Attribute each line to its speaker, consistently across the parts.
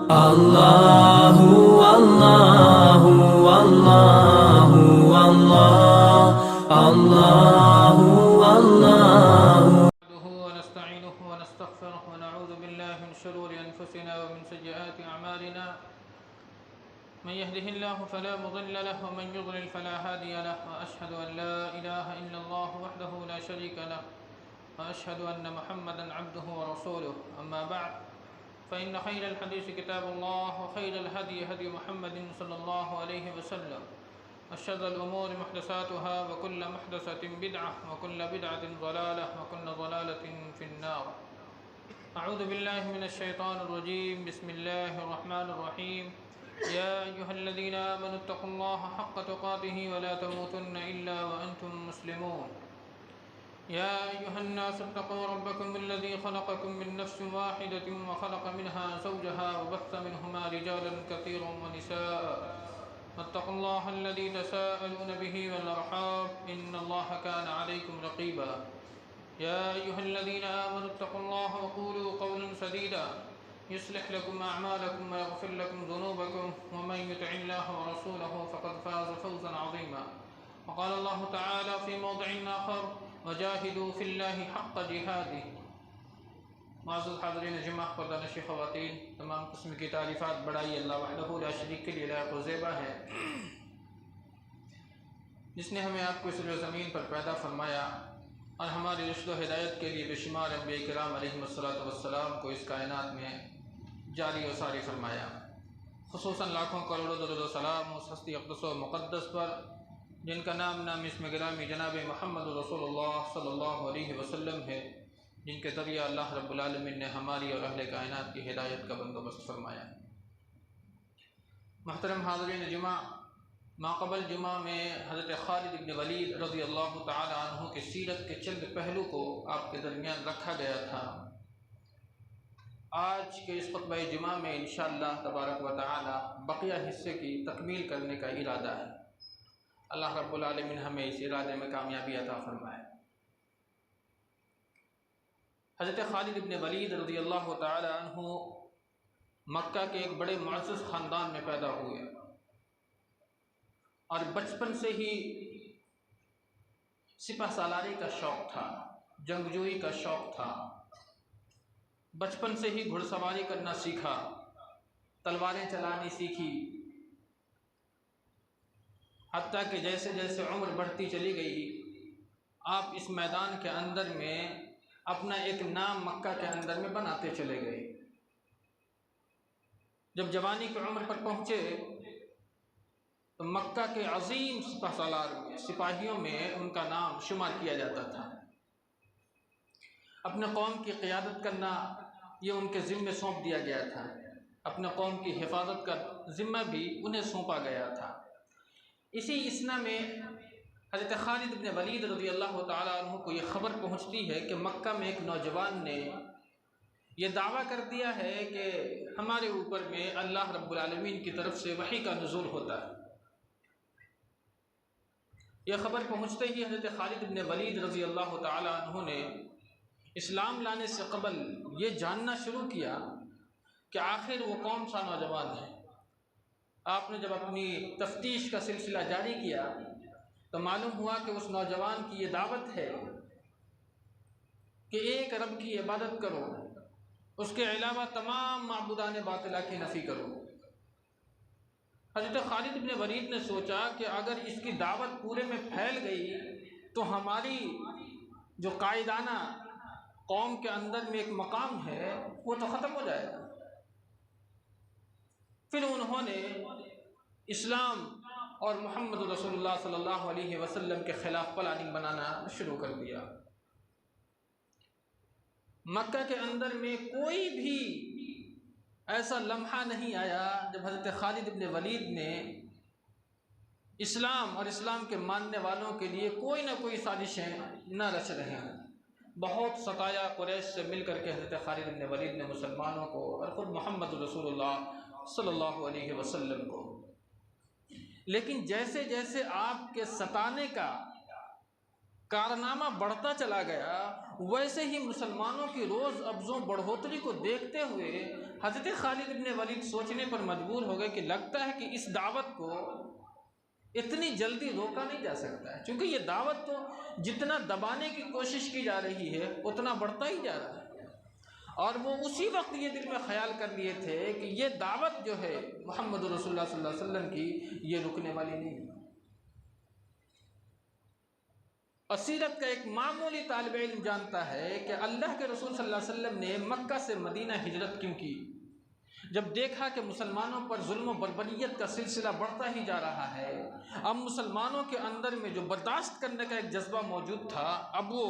Speaker 1: الله والله والله والله الله والله.
Speaker 2: نحمده ونستعينه ونستغفره ونعوذ بالله من شرور أنفسنا ومن سيئات أعمالنا. من يهده الله فلا مضل له ومن يضلل فلا هادي له، وأشهد أن لا إله إلا الله وحده لا شريك له، وأشهد أن محمدا عبده ورسوله. أما بعد، فإن خير الحديث كتاب الله، وخير الهدي هدي محمد صلى الله عليه وسلم، وشر الأمور محدثاتها، وكل محدثة بدعة، وكل بدعة ضلالة، وكل ضلالة في النار. أعوذ بالله من الشيطان الرجيم. بسم الله الرحمن الرحيم. يا أيها الذين آمنوا اتقوا الله حق تقاته ولا تموتن إلا وأنتم مسلمون. يا أيها الناس اتقوا ربكم الذي خلقكم من نفس واحدة وخلق منها زوجها وبث منهما رجالا كثيرا ونساء، واتقوا الله الذي تساءلون به والأرحام إن الله كان عليكم رقيبا. يا أيها الذين آمنوا اتقوا الله وقولوا قولا سديدا يصلح لكم أعمالكم ويغفر لكم ذنوبكم، ومن يطع الله ورسوله فقد فاز فوزا عظيما. وقال الله تعالى في موضع آخر: وجاهدوا في اللہ حق جہادہ. معزز حاضرین جمعہ، پردہ نشین خواتین، تمام قسم کی تعریفات بڑائی اللہ وحدہ لا شریک کے لیے لائق و زیبا ہے، جس نے ہمیں آپ کو اس زمین پر پیدا فرمایا اور ہماری رشد و ہدایت کے لیے بے شمار انبیاء کرام علیہم الصلوۃ والسلام کو اس کائنات میں جاری و ساری فرمایا. خصوصاً لاکھوں کروڑوں درود و سلام اس ہستی اقدس و مقدس پر جن کا نام اسم گرامی جناب محمد رسول اللہ صلی اللہ علیہ وسلم ہے، جن کے ذریعہ اللہ رب العالمین نے ہماری اور اہل کائنات کی ہدایت کا بندوبست فرمایا. محترم حاضرین جمعہ، ماقبل جمعہ میں حضرت خالد بن ولید رضی اللہ تعالی عنہ کی سیرت کے چند پہلو کو آپ کے درمیان رکھا گیا تھا. آج کے اس خطبہ جمعہ میں انشاءاللہ تبارک و تعالی بقیہ حصے کی تکمیل کرنے کا ارادہ ہے. اللہ رب العالمین ہمیں اس ارادے میں کامیابی عطا فرمائے. حضرت خالد بن ولید رضی اللہ تعالی عنہ مکہ کے ایک بڑے معزز خاندان میں پیدا ہوئے اور بچپن سے ہی سپہ سالاری کا شوق تھا، جنگجوئی کا شوق تھا. بچپن سے ہی گھڑ سواری کرنا سیکھا، تلواریں چلانی سیکھی، حتیٰ کہ جیسے جیسے عمر بڑھتی چلی گئی آپ اس میدان کے اندر میں اپنا ایک نام مکہ کے اندر میں بناتے چلے گئے. جب جوانی کی عمر پر پہنچے تو مکہ کے عظیم سپہ سالار میں، سپاہیوں میں ان کا نام شمار کیا جاتا تھا. اپنے قوم کی قیادت کرنا یہ ان کے ذمے سونپ دیا گیا تھا، اپنے قوم کی حفاظت کا ذمہ بھی انہیں سونپا گیا تھا. اسی اسنا میں حضرت خالد بن ولید رضی اللہ تعالیٰ عنہ کو یہ خبر پہنچتی ہے کہ مکہ میں ایک نوجوان نے یہ دعویٰ کر دیا ہے کہ ہمارے اوپر میں اللہ رب العالمین کی طرف سے وحی کا نزول ہوتا ہے. یہ خبر پہنچتے ہی حضرت خالد بن ولید رضی اللہ تعالیٰ عنہ نے اسلام لانے سے قبل یہ جاننا شروع کیا کہ آخر وہ کون سا نوجوان ہے. آپ نے جب اپنی تفتیش کا سلسلہ جاری کیا تو معلوم ہوا کہ اس نوجوان کی یہ دعوت ہے کہ ایک رب کی عبادت کرو، اس کے علاوہ تمام معبودان باطلہ کی نفی کرو. حضرت خالد بن ولید نے سوچا کہ اگر اس کی دعوت پورے میں پھیل گئی تو ہماری جو قائدانہ قوم کے اندر میں ایک مقام ہے وہ تو ختم ہو جائے گا. پھر انہوں نے اسلام اور محمد رسول اللہ صلی اللہ علیہ وسلم کے خلاف پلاننگ بنانا شروع کر دیا. مکہ کے اندر میں کوئی بھی ایسا لمحہ نہیں آیا جب حضرت خالد بن ولید نے اسلام اور اسلام کے ماننے والوں کے لیے کوئی نہ کوئی سازشیں نہ رچ رہے ہیں. بہت ستایا قریش سے مل کر کے حضرت خالد بن ولید نے مسلمانوں کو اور خود محمد رسول اللہ صلی اللہ علیہ وسلم کو. لیکن جیسے جیسے آپ کے ستانے کا کارنامہ بڑھتا چلا گیا، ویسے ہی مسلمانوں کی روز افزوں بڑھوتری کو دیکھتے ہوئے حضرت خالد بن ولید سوچنے پر مجبور ہو گئے کہ لگتا ہے کہ اس دعوت کو اتنی جلدی روکا نہیں جا سکتا ہے، کیونکہ یہ دعوت تو جتنا دبانے کی کوشش کی جا رہی ہے اتنا بڑھتا ہی جا رہا ہے۔ اور وہ اسی وقت یہ دل میں خیال کر لیے تھے کہ یہ دعوت جو ہے محمد رسول اللہ صلی اللہ علیہ وسلم کی، یہ رکنے والی نہیں ہے۔ سیرت کا ایک معمولی طالب علم جانتا ہے کہ اللہ کے رسول صلی اللہ علیہ وسلم نے مکہ سے مدینہ ہجرت کیوں کی؟ جب دیکھا کہ مسلمانوں پر ظلم و بربریت کا سلسلہ بڑھتا ہی جا رہا ہے، اب مسلمانوں کے اندر میں جو برداشت کرنے کا ایک جذبہ موجود تھا اب وہ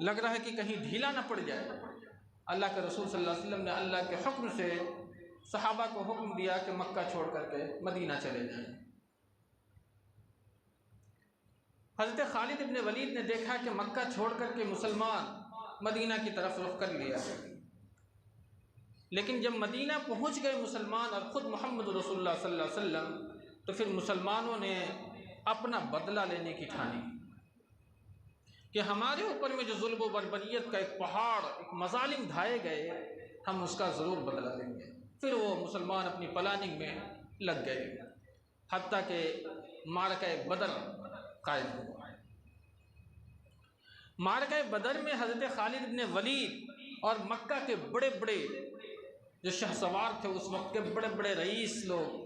Speaker 2: لگ رہا ہے کہ کہیں ڈھیلا نہ پڑ جائے، اللہ کے رسول صلی اللہ علیہ وسلم نے اللہ کے حکم سے صحابہ کو حکم دیا کہ مکہ چھوڑ کر کے مدینہ چلے جائیں۔ حضرت خالد ابن ولید نے دیکھا کہ مکہ چھوڑ کر کے مسلمان مدینہ کی طرف رخ کر لیا، لیکن جب مدینہ پہنچ گئے مسلمان اور خود محمد رسول اللہ صلی اللہ علیہ وسلم، تو پھر مسلمانوں نے اپنا بدلہ لینے کی ٹھانی کہ ہمارے اوپر میں جو ظلم و بربریت کا ایک پہاڑ، ایک مظالم ڈھائے گئے، ہم اس کا ضرور بدلہ لیں گے۔ پھر وہ مسلمان اپنی پلاننگ میں لگ گئے، حتیٰ کہ معرکہ بدر قائم ہوا۔ معرکہ بدر میں حضرت خالد بن ولید اور مکہ کے بڑے بڑے جو شہ سوار تھے، اس وقت کے بڑے بڑے رئیس لوگ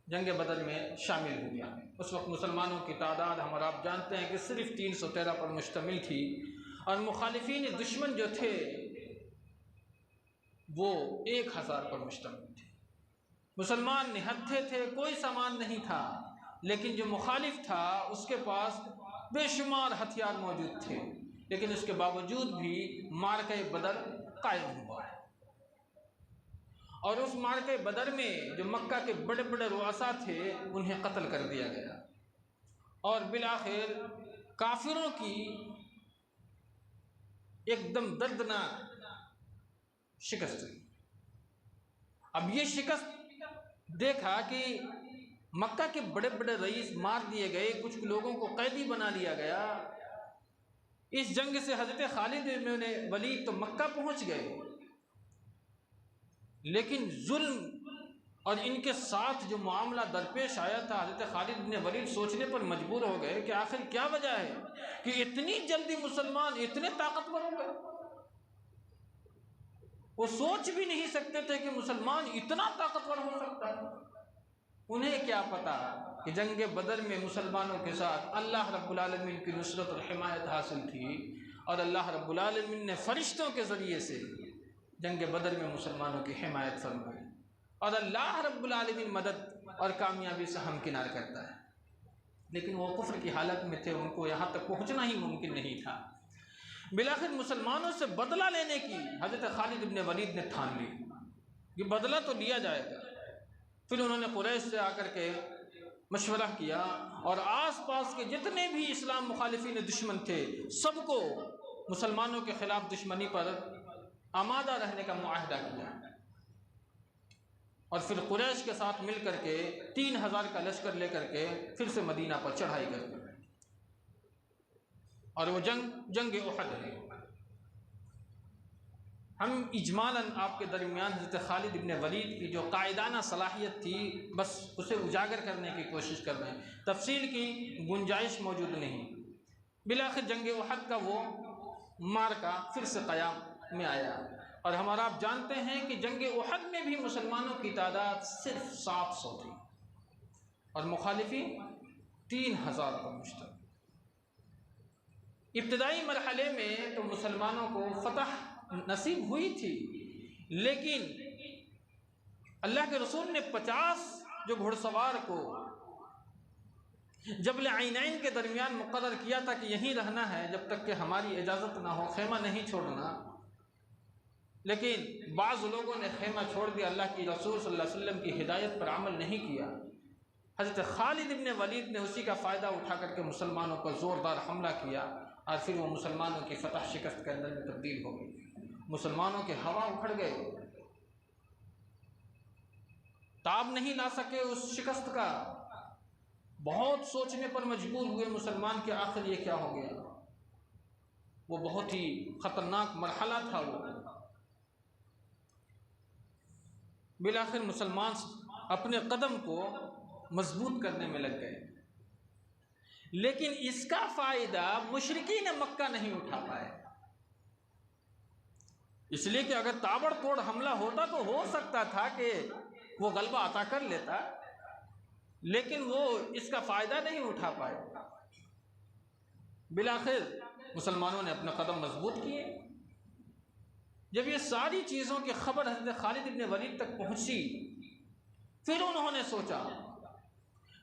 Speaker 2: جنگ بدر میں شامل ہوئے۔ اس وقت مسلمانوں کی تعداد ہم اور آپ جانتے ہیں کہ صرف 313 پر مشتمل تھی، اور مخالفین دشمن جو تھے وہ 1000 پر مشتمل تھے۔ مسلمان نہتھے تھے، کوئی سامان نہیں تھا، لیکن جو مخالف تھا اس کے پاس بے شمار ہتھیار موجود تھے، لیکن اس کے باوجود بھی معرکہ بدر قائم ہوا، اور اس معرکہ بدر میں جو مکہ کے بڑے بڑے رؤساء تھے انہیں قتل کر دیا گیا، اور بالآخر کافروں کی ایک دم دردناک شکست ہوئی۔ اب یہ شکست دیکھا کہ مکہ کے بڑے بڑے رئیس مار دیے گئے، کچھ لوگوں کو قیدی بنا لیا گیا۔ اس جنگ سے حضرت خالد بن ولید تو مکہ پہنچ گئے، لیکن ظلم اور ان کے ساتھ جو معاملہ درپیش آیا تھا، حضرت خالد بن ولید سوچنے پر مجبور ہو گئے کہ آخر کیا وجہ ہے کہ اتنی جلدی مسلمان اتنے طاقتور ہو گئے۔ وہ سوچ بھی نہیں سکتے تھے کہ مسلمان اتنا طاقتور ہو سکتا ہے۔ انہیں کیا پتا کہ جنگ بدر میں مسلمانوں کے ساتھ اللہ رب العالمین کی نصرت اور حمایت حاصل تھی، اور اللہ رب العالمین نے فرشتوں کے ذریعے سے جنگ بدر میں مسلمانوں کی حمایت فرمائی، اور اللہ رب العالمین مدد اور کامیابی سے ہمکنار کرتا ہے۔ لیکن وہ کفر کی حالت میں تھے، ان کو یہاں تک پہنچنا ہی ممکن نہیں تھا۔ بالآخر مسلمانوں سے بدلہ لینے کی حضرت خالد بن ولید نے ٹھان لی، یہ بدلہ تو لیا جائے گا۔ پھر انہوں نے قریش سے آ کر کے مشورہ کیا، اور آس پاس کے جتنے بھی اسلام مخالفین دشمن تھے سب کو مسلمانوں کے خلاف دشمنی پر آمادہ رہنے کا معاہدہ کیا، اور پھر قریش کے ساتھ مل کر کے 3000 کا لشکر لے کر کے پھر سے مدینہ پر چڑھائی کر دی، اور وہ جنگ احد ہے۔ ہم اجمالاً آپ کے درمیان حضرت خالد بن ولید کی جو قائدانہ صلاحیت تھی بس اسے اجاگر کرنے کی کوشش کر رہے ہیں، تفصیل کی گنجائش موجود نہیں۔ بالآخر جنگ احد کا وہ معرکہ پھر سے قیام میں آیا، اور ہمارا آپ جانتے ہیں کہ جنگ احد میں بھی مسلمانوں کی تعداد صرف 700 تھی، اور مخالفین 3000 پر مشتمل۔ ابتدائی مرحلے میں تو مسلمانوں کو فتح نصیب ہوئی تھی، لیکن اللہ کے رسول نے 50 جو گھڑ سوار کو جبل عینین کے درمیان مقرر کیا تھا کہ یہیں رہنا ہے جب تک کہ ہماری اجازت نہ ہو، خیمہ نہیں چھوڑنا، لیکن بعض لوگوں نے خیمہ چھوڑ دیا، اللہ کی رسول صلی اللہ علیہ وسلم کی ہدایت پر عمل نہیں کیا۔ حضرت خالد بن ولید نے اسی کا فائدہ اٹھا کر کے مسلمانوں پر زوردار حملہ کیا، اور پھر وہ مسلمانوں کی فتح شکست کے اندر میں تبدیل ہو گئی۔ مسلمانوں کے ہوا اکھڑ گئے، تاب نہیں لا سکے اس شکست کا، بہت سوچنے پر مجبور ہوئے مسلمان کہ آخر یہ کیا ہو گیا۔ وہ بہت ہی خطرناک مرحلہ تھا۔ وہ بالآخر مسلمان اپنے قدم کو مضبوط کرنے میں لگ گئے، لیکن اس کا فائدہ مشرکین مکہ نہیں اٹھا پائے، اس لیے کہ اگر تابڑ توڑ حملہ ہوتا تو ہو سکتا تھا کہ وہ غلبہ عطا کر لیتا، لیکن وہ اس کا فائدہ نہیں اٹھا پائے۔ بالآخر مسلمانوں نے اپنے قدم مضبوط کیے۔ جب یہ ساری چیزوں کی خبر حضرت خالد بن ولید تک پہنچی، پھر انہوں نے سوچا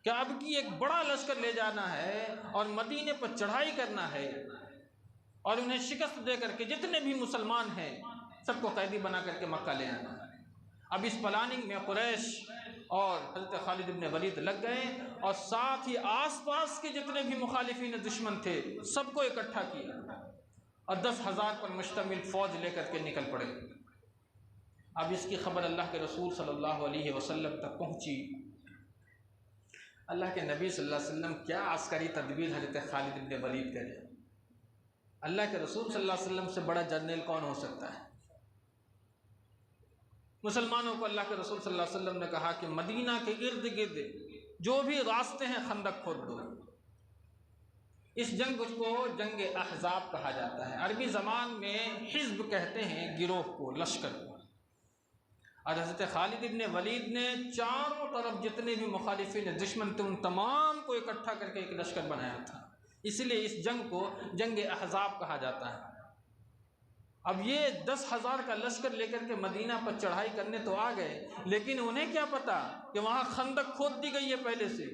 Speaker 2: کہ اب کی ایک بڑا لشکر لے جانا ہے اور مدینے پر چڑھائی کرنا ہے اور انہیں شکست دے کر کے جتنے بھی مسلمان ہیں سب کو قیدی بنا کر کے مکہ لے آنا ہے۔ اب اس پلاننگ میں قریش اور حضرت خالد بن ولید لگ گئے اور ساتھ ہی آس پاس کے جتنے بھی مخالفین دشمن تھے سب کو اکٹھا کیا اور 10,000 پر مشتمل فوج لے کر کے نکل پڑے۔ اب اس کی خبر اللہ کے رسول صلی اللہ علیہ وسلم تک پہنچی۔ اللہ کے نبی صلی اللہ علیہ وسلم کیا عسکری تدبیر حضرت خالد بن ولید کرے؟ اللہ کے رسول صلی اللہ علیہ وسلم سے بڑا جرنیل کون ہو سکتا ہے؟ مسلمانوں کو اللہ کے رسول صلی اللہ علیہ وسلم نے کہا کہ مدینہ کے ارد گرد جو بھی راستے ہیں خندق کھود دو۔ اس جنگ کو جنگ احزاب کہا جاتا ہے، عربی زبان میں حزب کہتے ہیں گروہ کو، لشکر کو۔ اور حضرت خالد بن ولید نے چاروں طرف جتنے بھی مخالفین دشمن تھے ان تمام کو اکٹھا کر کے ایک لشکر بنایا تھا، اس لیے اس جنگ کو جنگ احزاب کہا جاتا ہے۔ اب یہ 10,000 کا لشکر لے کر کے مدینہ پر چڑھائی کرنے تو آ گئے، لیکن انہیں کیا پتا کہ وہاں خندق کھود دی گئی ہے پہلے سے۔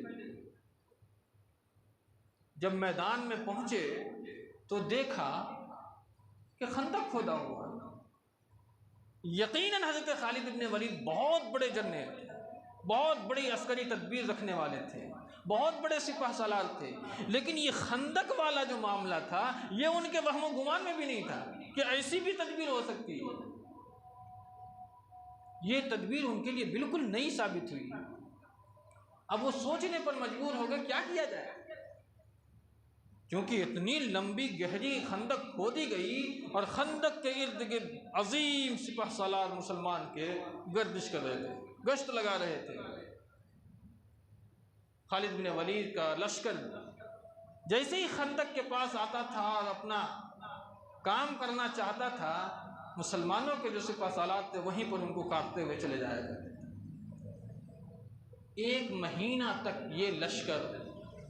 Speaker 2: جب میدان میں پہنچے تو دیکھا کہ خندق کھودا ہوا۔ یقیناً حضرت خالد بن ولید بہت بڑے جرنیل تھے، بہت بڑی عسکری تدبیر رکھنے والے تھے، بہت بڑے سپہ سالار تھے، لیکن یہ خندق والا جو معاملہ تھا یہ ان کے وہم و گمان میں بھی نہیں تھا کہ ایسی بھی تدبیر ہو سکتی ہے۔ یہ تدبیر ان کے لیے بالکل نئی ثابت ہوئی۔ اب وہ سوچنے پر مجبور ہو گئے کیا کیا جائے، کیونکہ اتنی لمبی گہری خندق کھودی گئی اور خندق کے ارد گرد عظیم سپہ سالار مسلمان کے گردش کر رہے تھے، گشت لگا رہے تھے۔ خالد بن ولید کا لشکر جیسے ہی خندق کے پاس آتا تھا اور اپنا کام کرنا چاہتا تھا، مسلمانوں کے جو سپہ سالار تھے وہیں پر ان کو کاٹتے ہوئے چلے جایا کرتے تھے۔ 1 مہینہ تک یہ لشکر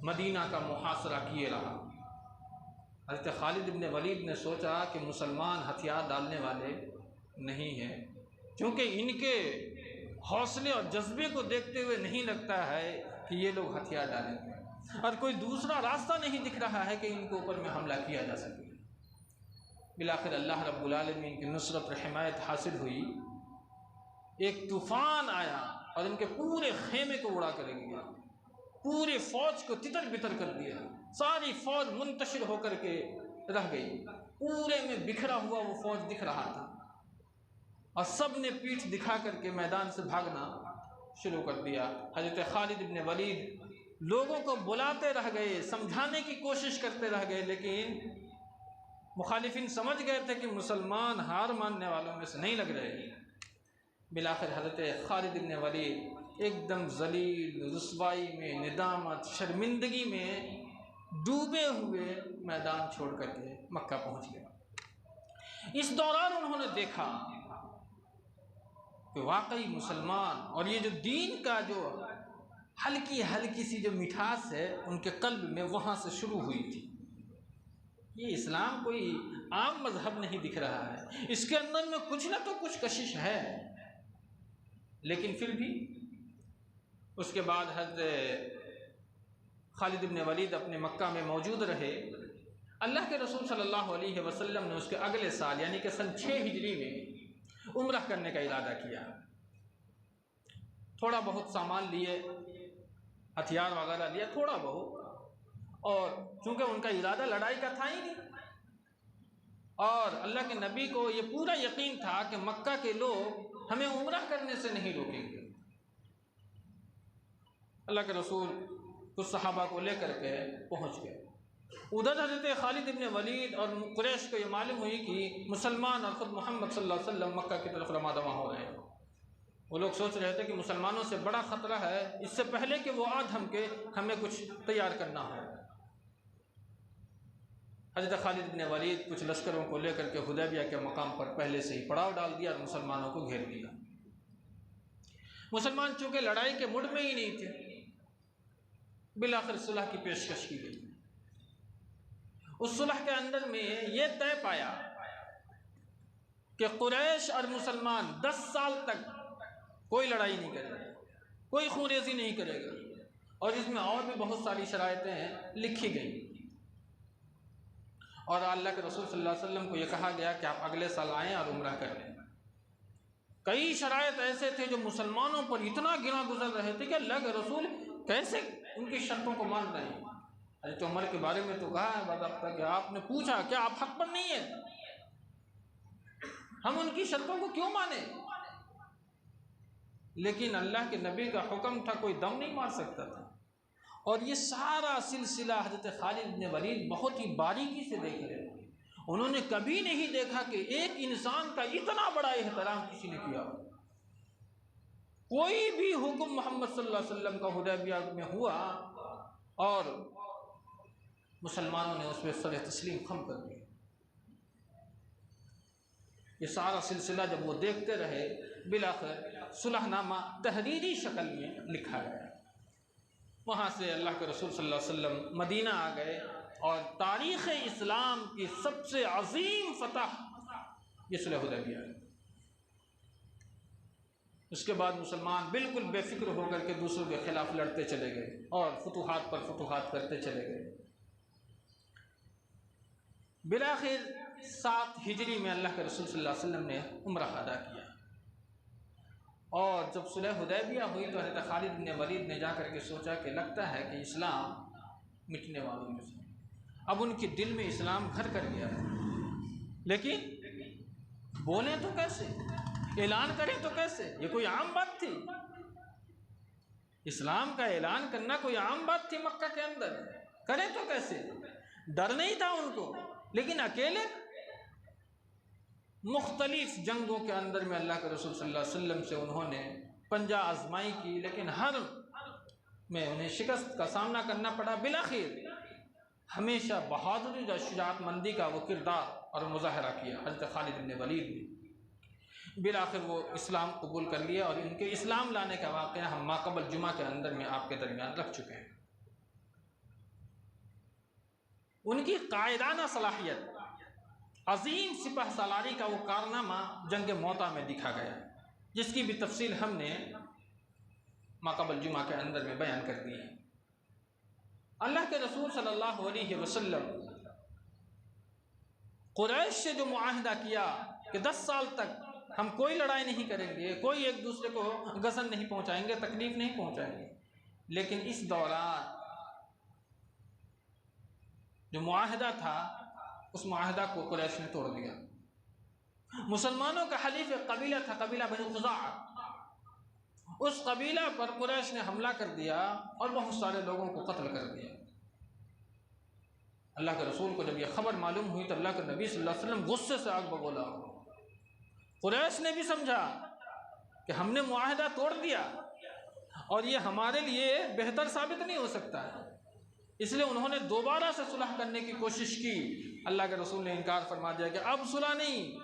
Speaker 2: مدینہ کا محاصرہ کیے رہا۔ حضرت خالد بن ولید نے سوچا کہ مسلمان ہتھیار ڈالنے والے نہیں ہیں، کیونکہ ان کے حوصلے اور جذبے کو دیکھتے ہوئے نہیں لگتا ہے کہ یہ لوگ ہتھیار ڈالیں گے، اور کوئی دوسرا راستہ نہیں دکھ رہا ہے کہ ان کے اوپر میں حملہ کیا جا سکے۔ بالآخر اللہ رب العالمین کی نصرت اور حمایت حاصل ہوئی۔ ایک طوفان آیا اور ان کے پورے خیمے کو اڑا کر گیا، پورے فوج کو تتر بتر کر دیا، ساری فوج منتشر ہو کر کے رہ گئی، پورے میں بکھرا ہوا وہ فوج دکھ رہا تھا، اور سب نے پیٹھ دکھا کر کے میدان سے بھاگنا شروع کر دیا۔ حضرت خالد بن ولید لوگوں کو بلاتے رہ گئے، سمجھانے کی کوشش کرتے رہ گئے، لیکن مخالفین سمجھ گئے تھے کہ مسلمان ہار ماننے والوں میں سے نہیں لگ رہے۔ بالآخر حضرت خالد بن ولید ایک دم ذلیل، رسوائی میں، ندامت، شرمندگی میں ڈوبے ہوئے میدان چھوڑ کر کے مکہ پہنچ گئے۔ اس دوران انہوں نے دیکھا کہ واقعی مسلمان اور یہ جو دین کا جو ہلکی ہلکی سی جو مٹھاس ہے ان کے قلب میں وہاں سے شروع ہوئی تھی۔ یہ اسلام کوئی عام مذہب نہیں دکھ رہا ہے، اس کے اندر میں کچھ نہ تو کچھ کشش ہے، لیکن پھر بھی اس کے بعد حضرت خالد بن ولید اپنے مکہ میں موجود رہے۔ اللہ کے رسول صلی اللہ علیہ وسلم نے اس کے اگلے سال یعنی کہ سن 6 ہجری میں عمرہ کرنے کا ارادہ کیا۔ تھوڑا بہت سامان لیے، ہتھیار وغیرہ لیا تھوڑا بہت، اور چونکہ ان کا ارادہ لڑائی کا تھا ہی نہیں، اور اللہ کے نبی کو یہ پورا یقین تھا کہ مکہ کے لوگ ہمیں عمرہ کرنے سے نہیں روکیں گے۔ اللہ کے رسول کچھ صحابہ کو لے کر کے پہنچ گئے، ادھر حضرت خالد ابن ولید اور قریش کو یہ معلوم ہوئی کہ مسلمان اور خود محمد صلی اللہ علیہ وسلم مکہ کی طرف رواں دواں ہو رہے ہیں۔ وہ لوگ سوچ رہے تھے کہ مسلمانوں سے بڑا خطرہ ہے، اس سے پہلے کہ وہ آ دھمکے ہمیں کچھ تیار کرنا ہے۔ حضرت خالد بن ولید کچھ لشکروں کو لے کر کے حدیبیہ کے مقام پر پہلے سے ہی پڑاؤ ڈال دیا اور مسلمانوں کو گھیر لیا۔ مسلمان چونکہ لڑائی کے موڈ میں ہی نہیں تھے، بالآخر صلح کی پیشکش کی گئی۔ اس صلح کے اندر میں یہ طے پایا کہ قریش اور مسلمان 10 سال تک کوئی لڑائی نہیں کرے گا، کوئی خون ریزی نہیں کرے گا، اور اس میں اور بھی بہت ساری شرائطیں لکھی گئی۔ اور اللہ کے رسول صلی اللہ علیہ وسلم کو یہ کہا گیا کہ آپ اگلے سال آئیں اور عمرہ کر لیں۔ کئی شرائط ایسے تھے جو مسلمانوں پر اتنا گنا گزر رہے تھے کہ اللہ کے رسول کیسے ان کی شرطوں کو مان رہے ہیں۔ حضرت عمر کے بارے میں تو کہا ہے باضابطہ کہ آپ نے پوچھا کیا آپ حق پر نہیں ہیں، ہم ان کی شرطوں کو کیوں مانیں؟ لیکن اللہ کے نبی کا حکم تھا، کوئی دم نہیں مار سکتا تھا۔ اور یہ سارا سلسلہ حضرت خالد بن ولید بہت ہی باریکی سے دیکھ رہے تھے۔ انہوں نے کبھی نہیں دیکھا کہ ایک انسان کا اتنا بڑا احترام کسی نے کیا۔ کوئی بھی حکم محمد صلی اللہ علیہ وسلم کا حدیبیہ میں ہوا اور مسلمانوں نے اس پہ سر تسلیم خم کر دیا۔ یہ سارا سلسلہ جب وہ دیکھتے رہے، بالآخر صلح نامہ تحریری شکل میں لکھا گیا۔ وہاں سے اللہ کے رسول صلی اللہ علیہ وسلم مدینہ آ گئے، اور تاریخ اسلام کی سب سے عظیم فتح یہ صلح حدیبیہ ہے۔ اس کے بعد مسلمان بالکل بے فکر ہو کر کے دوسروں کے خلاف لڑتے چلے گئے اور فتوحات پر فتوحات کرتے چلے گئے۔ بالآخر 7 ہجری میں اللہ کے رسول صلی اللہ علیہ وسلم نے عمرہ ادا کیا، اور جب صلح حدیبیہ ہوئی تو حضرت خالد بن ولید نے جا کر کے سوچا کہ لگتا ہے کہ اسلام مٹنے والوں میں سے، اب ان کے دل میں اسلام گھر کر گیا ہے، لیکن بولیں تو کیسے، اعلان کریں تو کیسے؟ یہ کوئی عام بات تھی؟ اسلام کا اعلان کرنا کوئی عام بات تھی مکہ کے اندر؟ کریں تو کیسے؟ ڈر نہیں تھا ان کو، لیکن اکیلے مختلف جنگوں کے اندر میں اللہ کے رسول صلی اللہ علیہ وسلم سے انہوں نے پنجہ آزمائی کی، لیکن ہر میں انہیں شکست کا سامنا کرنا پڑا۔ بالآخر ہمیشہ بہادری اور شجاعت مندی کا وہ کردار اور مظاہرہ کیا حضرت خالد بن ولید نے۔ بالآخر وہ اسلام قبول کر لیا، اور ان کے اسلام لانے کا واقعہ ہم ماقبل جمعہ کے اندر میں آپ کے درمیان رکھ چکے ہیں۔ ان کی قائدانہ صلاحیت، عظیم سپہ سالاری کا وہ کارنامہ جنگ موطا میں دکھا گیا، جس کی بھی تفصیل ہم نے ماقبل جمعہ کے اندر میں بیان کر دی ہے۔ اللہ کے رسول صلی اللہ علیہ وسلم قریش سے جو معاہدہ کیا کہ 10 سال تک ہم کوئی لڑائی نہیں کریں گے، کوئی ایک دوسرے کو غضب نہیں پہنچائیں گے، تکلیف نہیں پہنچائیں گے، لیکن اس دوران جو معاہدہ تھا اس معاہدہ کو قریش نے توڑ دیا۔ مسلمانوں کا حلیف ایک قبیلہ تھا، قبیلہ بنو خزاعہ، اس قبیلہ پر قریش نے حملہ کر دیا اور بہت سارے لوگوں کو قتل کر دیا۔ اللہ کے رسول کو جب یہ خبر معلوم ہوئی تو اللہ کے نبی صلی اللہ علیہ وسلم غصے سے آگ بگولا۔ قریش نے بھی سمجھا کہ ہم نے معاہدہ توڑ دیا اور یہ ہمارے لیے بہتر ثابت نہیں ہو سکتا ہے، اس لیے انہوں نے دوبارہ سے صلح کرنے کی کوشش کی۔ اللہ کے رسول نے انکار فرما دیا کہ اب صلح نہیں،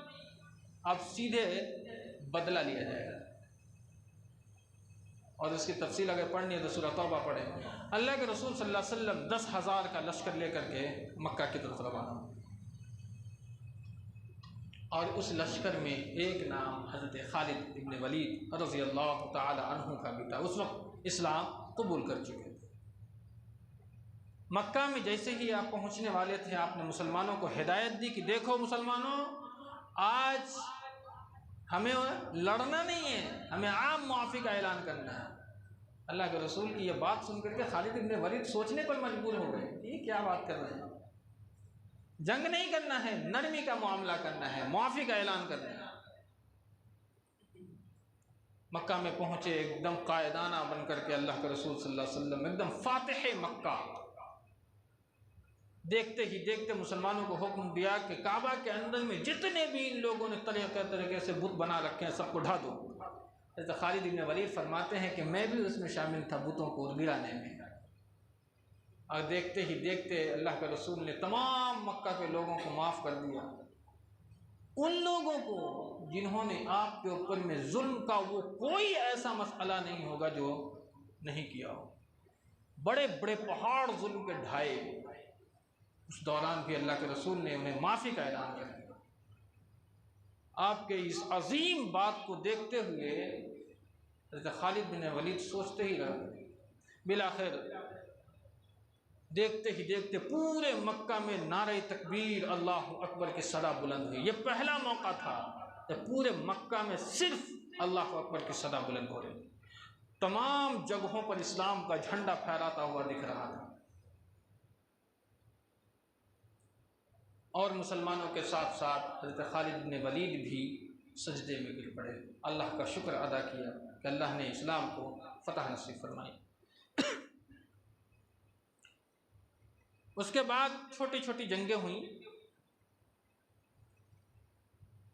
Speaker 2: اب سیدھے بدلہ لیا جائے گا۔ اور اس کی تفصیل اگر پڑھنی ہے تو سورہ توبہ پڑھیں۔ اللہ کے رسول صلی اللہ علیہ وسلم 10,000 کا لشکر لے کر کے مکہ کی طرف روانہ ہوئے، اور اس لشکر میں ایک نام حضرت خالد ابن ولید رضی اللہ تعالی عنہ کا بھی تھا۔ اس وقت اسلام قبول کر چکے تھے۔ مکہ میں جیسے ہی آپ پہنچنے والے تھے، آپ نے مسلمانوں کو ہدایت دی کہ دیکھو مسلمانوں، آج ہمیں لڑنا نہیں ہے، ہمیں عام معافی کا اعلان کرنا ہے۔ اللہ کے رسول کی یہ بات سن کر کے خالد ابن ولید سوچنے پر مجبور ہو گئے، یہ کیا بات کر رہے ہیں؟ جنگ نہیں کرنا ہے، نرمی کا معاملہ کرنا ہے، معافی کا اعلان کرنا ہے۔ مکہ میں پہنچے ایک دم قائدانہ بن کر کے اللہ کے رسول صلی اللہ علیہ وسلم، ایک دم فاتح مکہ، دیکھتے ہی دیکھتے مسلمانوں کو حکم دیا کہ کعبہ کے اندر میں جتنے بھی ان لوگوں نے طریقے سے بت بنا رکھے ہیں سب کو ڈھا دو۔ حضرت خالد بن ولید فرماتے ہیں کہ میں بھی اس میں شامل تھا بتوں کو گرانے میں، اور دیکھتے ہی دیکھتے اللہ کے رسول نے تمام مکہ کے لوگوں کو معاف کر دیا۔ ان لوگوں کو جنہوں نے آپ کے اوپر میں ظلم کا وہ کوئی ایسا مسئلہ نہیں ہوگا جو نہیں کیا ہو، بڑے بڑے پہاڑ ظلم کے ڈھائے، اس دوران بھی اللہ کے رسول نے انہیں معافی کا اعلان کر دیا۔ آپ کے اس عظیم بات کو دیکھتے ہوئے حضرت خالد بن ولید سوچتے ہی رہے۔ بالآخر دیکھتے ہی دیکھتے پورے مکہ میں نعرہ تکبیر اللہ اکبر کی صدا بلند ہوئی۔ یہ پہلا موقع تھا جب پورے مکہ میں صرف اللہ اکبر کی صدا بلند ہو رہی، تمام جگہوں پر اسلام کا جھنڈا پھہراتا ہوا دکھ رہا تھا، اور مسلمانوں کے ساتھ ساتھ حضرت خالد بن ولید بھی سجدے میں گر پڑے، اللہ کا شکر ادا کیا کہ اللہ نے اسلام کو فتح نصیب فرمائی۔ اس کے بعد چھوٹی چھوٹی جنگیں ہوئیں۔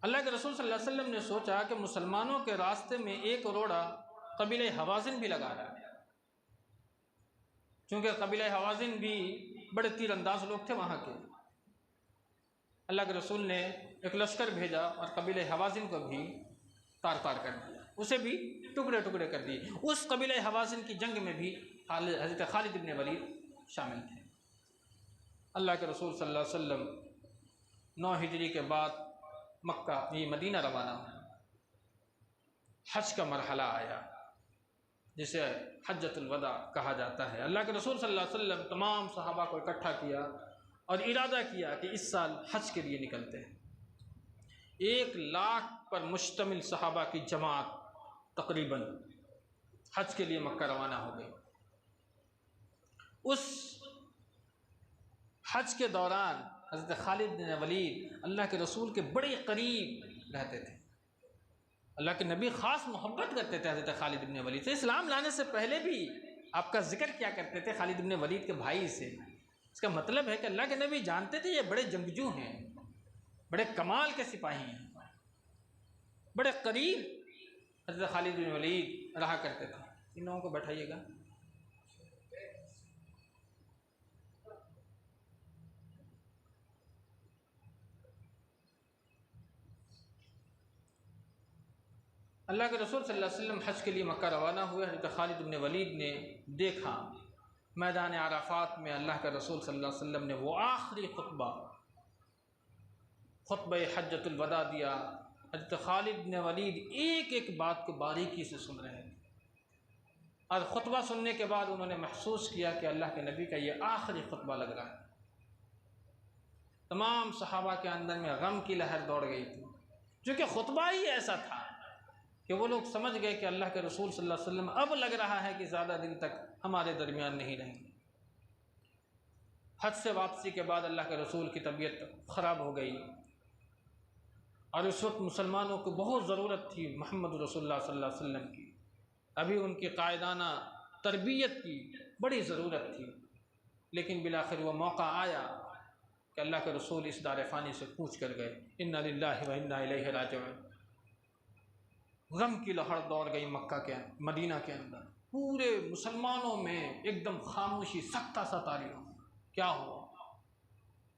Speaker 2: اللہ کے رسول صلی اللہ علیہ وسلم نے سوچا کہ مسلمانوں کے راستے میں ایک روڑا قبیلہ حوازن بھی لگا رہا ہے، چونکہ قبیلہ حوازن بھی بڑے تیر انداز لوگ تھے وہاں کے۔ اللہ کے رسول نے ایک لشکر بھیجا اور قبیلہ حوازن کو بھی تار تار کر دیا، اسے بھی ٹکڑے ٹکڑے کر دیے۔ اس قبیلہ حوازن کی جنگ میں بھی حضرت خالد بن ولید شامل تھے۔ اللہ کے رسول صلی اللہ علیہ وسلم 9 ہجری کے بعد مکہ مدینہ روانہ ہوئے۔ حج کا مرحلہ آیا جسے حجۃ الوداع کہا جاتا ہے۔ اللہ کے رسول صلی اللہ علیہ وسلم تمام صحابہ کو اکٹھا کیا اور ارادہ کیا کہ اس سال حج کے لیے نکلتے ہیں۔ 1 لاکھ پر مشتمل صحابہ کی جماعت تقریباً حج کے لیے مکہ روانہ ہو گئی۔ اس حج کے دوران حضرت خالد بن ولید اللہ کے رسول کے بڑے قریب رہتے تھے، اللہ کے نبی خاص محبت کرتے تھے حضرت خالد بن ولید سے۔ اسلام لانے سے پہلے بھی آپ کا ذکر کیا کرتے تھے خالد بن ولید کے بھائی سے۔ اس کا مطلب ہے کہ اللہ کے نبی جانتے تھے یہ بڑے جنگجو ہیں، بڑے کمال کے سپاہی ہیں، بڑے قریب حضرت خالد بن ولید رہا کرتے تھے۔ ان لوگوں کو بیٹھائیے گا۔ اللہ کے رسول صلی اللہ علیہ وسلم حج کے لیے مکہ روانہ ہوئے۔ حضرت خالد بن ولید نے دیکھا میدان عرفات میں اللہ کے رسول صلی اللہ علیہ وسلم نے وہ آخری خطبہ حجۃ الوداع دیا۔ حضرت خالد بن ولید ایک ایک بات کو باریکی سے سن رہے تھے، اور خطبہ سننے کے بعد انہوں نے محسوس کیا کہ اللہ کے نبی کا یہ آخری خطبہ لگ رہا ہے۔ تمام صحابہ کے اندر میں غم کی لہر دوڑ گئی تھی، کیونکہ خطبہ ہی ایسا تھا کہ وہ لوگ سمجھ گئے کہ اللہ کے رسول صلی اللہ علیہ وسلم اب لگ رہا ہے کہ زیادہ دن تک ہمارے درمیان نہیں رہیں گے۔ حج سے واپسی کے بعد اللہ کے رسول کی طبیعت خراب ہو گئی، اور اس وقت مسلمانوں کو بہت ضرورت تھی محمد رسول اللہ صلی اللہ علیہ وسلم کی، ابھی ان کی قائدانہ تربیت کی بڑی ضرورت تھی۔ لیکن بالآخر وہ موقع آیا کہ اللہ کے رسول اس دار فانی سے کوچ کر گئے۔ انا للہ و انا الیہ راجعون۔ غم کی لہر دوڑ گئی مکہ کے مدینہ کے اندر، پورے مسلمانوں میں ایک دم خاموشی، سکتہ سا طاری ہو، کیا ہوا؟